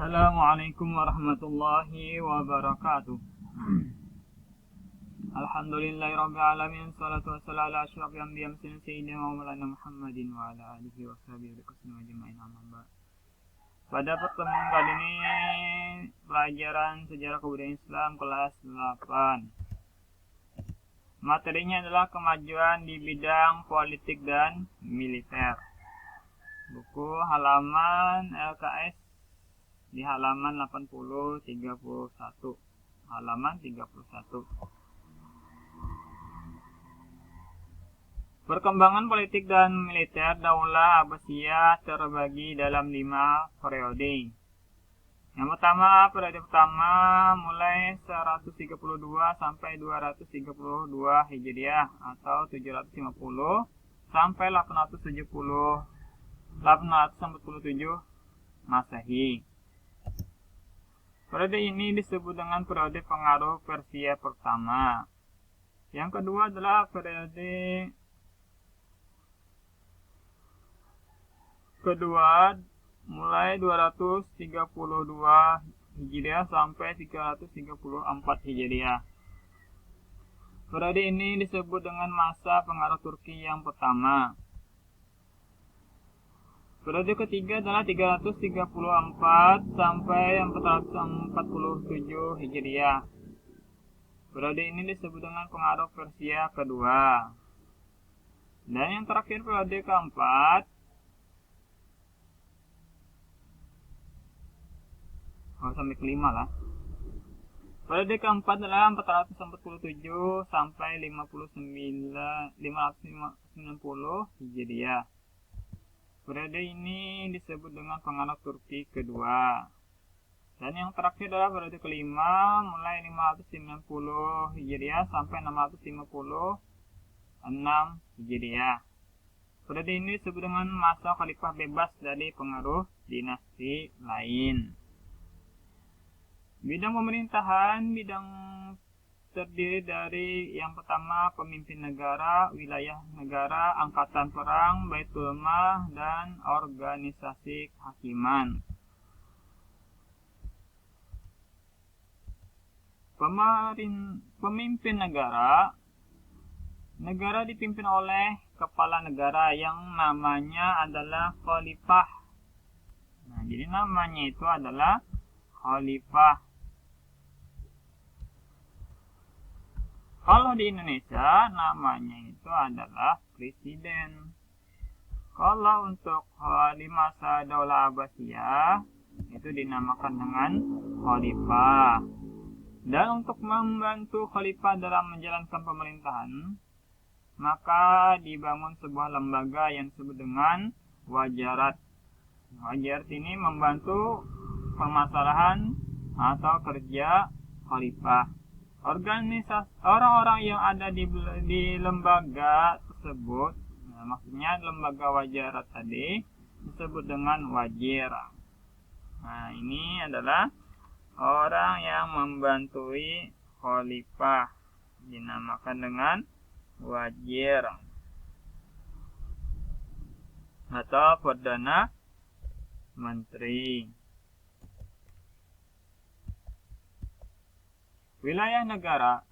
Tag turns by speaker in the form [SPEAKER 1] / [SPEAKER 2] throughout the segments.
[SPEAKER 1] Assalamualaikum warahmatullahi wabarakatuh. Alhamdulillahirabbil alamin, salatu wassalamu ala asyrafil anbiya'i wal mursalin sayyidina wa maulana Muhammadin wa ala alihi washabihi wa ajma'in, amma ba'd. Pada pertemuan kali ini pelajaran sejarah kebudayaan Islam kelas 8. Materinya adalah kemajuan di bidang politik dan militer. Buku halaman LKS di halaman 31. Halaman 31. Perkembangan politik dan militer Daulah Abbasiyah terbagi dalam 5 periode. Yang pertama, periode pertama mulai 132 sampai 232 Hijriah atau 750 sampai 847 Masehi. Periode ini disebut dengan periode pengaruh Persia pertama. Yang kedua adalah periode kedua mulai 232 Hijriah sampai 334 Hijriah. Periode ini disebut dengan masa pengaruh Turki yang pertama. Periode ketiga adalah 334 sampai 447 Hijriah. Periode ini disebut dengan pengaruh Persia kedua. Dan yang terakhir periode keempat, sampai kelima lah. Periode keempat adalah 447 sampai 590 Hijriah. Periode ini disebut dengan pengaruh Turki kedua. Dan yang terakhir adalah periode kelima mulai 590 Hijriah sampai 656 Hijriah. Periode ini disebut dengan masa khalifah bebas dari pengaruh dinasti lain. Bidang pemerintahan, terdiri dari yang pertama pemimpin negara, wilayah negara, angkatan perang, baitul mal, dan organisasi kehakiman. Pemimpin negara dipimpin oleh kepala negara yang namanya adalah khalifah. Nah, jadi namanya itu adalah khalifah. Kalau di Indonesia namanya itu adalah presiden. Kalau untuk di masa Daulah Abbasiyah itu dinamakan dengan khalifah. Dan untuk membantu khalifah dalam menjalankan pemerintahan, maka dibangun sebuah lembaga yang disebut dengan wajarat. Wajarat ini membantu permasalahan atau kerja khalifah. Orang-orang yang ada di lembaga tersebut, maksudnya lembaga wajarat tadi disebut dengan wazir. Nah, ini adalah orang yang membantui khalifah, dinamakan dengan wazir atau perdana menteri. Wilayah negara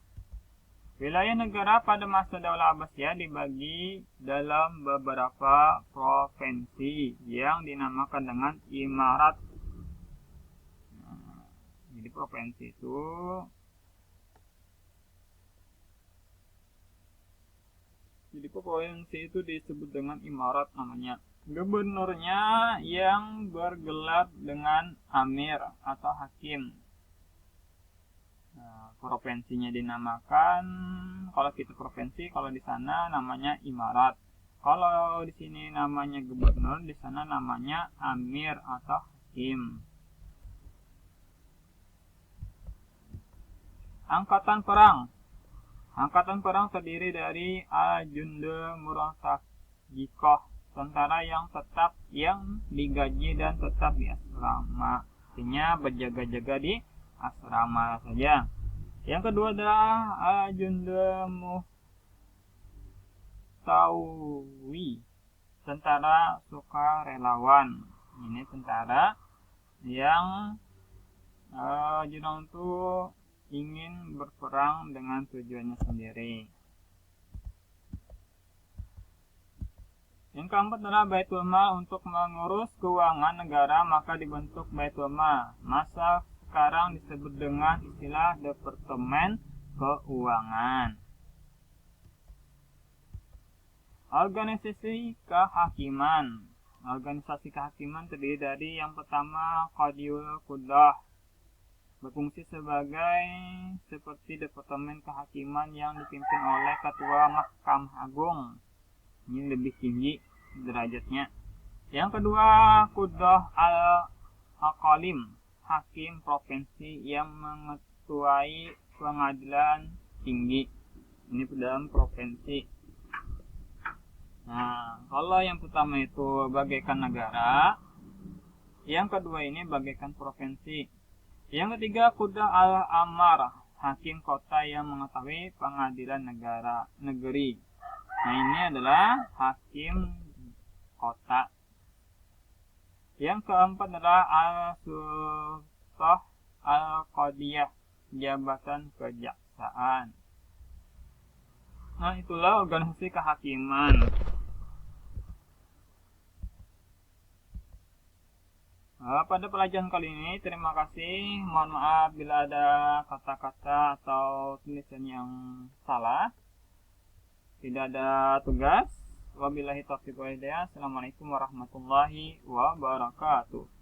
[SPEAKER 1] pada masa Daulah Abbasiyah dibagi dalam beberapa provinsi yang dinamakan dengan imarat. Nah, jadi provinsi itu disebut dengan imarat namanya. Gubernurnya yang bergelar dengan amir atau hakim. Nah, provinsinya dinamakan, kalau kita provinsi, kalau di sana namanya imarat. Kalau di sini namanya gubernur, di sana namanya amir atau hakim. Angkatan perang terdiri dari ajunde murasakikoh, tentara yang tetap yang digaji dan tetap di asrama. Artinya berjaga-jaga di asrama saja. Yang kedua adalah ajunde muhtawi, tentara sukarelawan. Ini tentara yang Junong itu ingin berperang dengan tujuannya sendiri. Yang keempat adalah Baitul Mal. Untuk mengurus keuangan negara maka dibentuk Baitul Mal. Masa sekarang disebut dengan istilah Departemen Keuangan. Organisasi kehakiman. Organisasi kehakiman terdiri dari yang pertama Qadiul Qudah, berfungsi seperti Departemen Kehakiman yang dipimpin oleh Ketua Mahkamah Agung. Ini lebih tinggi derajatnya. Yang kedua Qudah al-Aqalim, hakim provinsi yang mengetuai pengadilan tinggi. Ini dalam provinsi. Nah, kalau yang pertama itu bagaikan negara, yang kedua ini bagaikan provinsi. Yang ketiga Qudah al-Amar, hakim kota yang mengetahui pengadilan negeri. Nah, ini adalah hakim kota. Yang keempat adalah al-Sultah al-Qadiyah, jabatan kejaksaan. Nah, itulah organisasi kehakiman. Pada pelajaran kali ini, terima kasih. Mohon maaf bila ada kata-kata atau tulisan yang salah. Tidak ada tugas. Wabillahi taufiq wal hidayah. Assalamualaikum warahmatullahi wabarakatuh.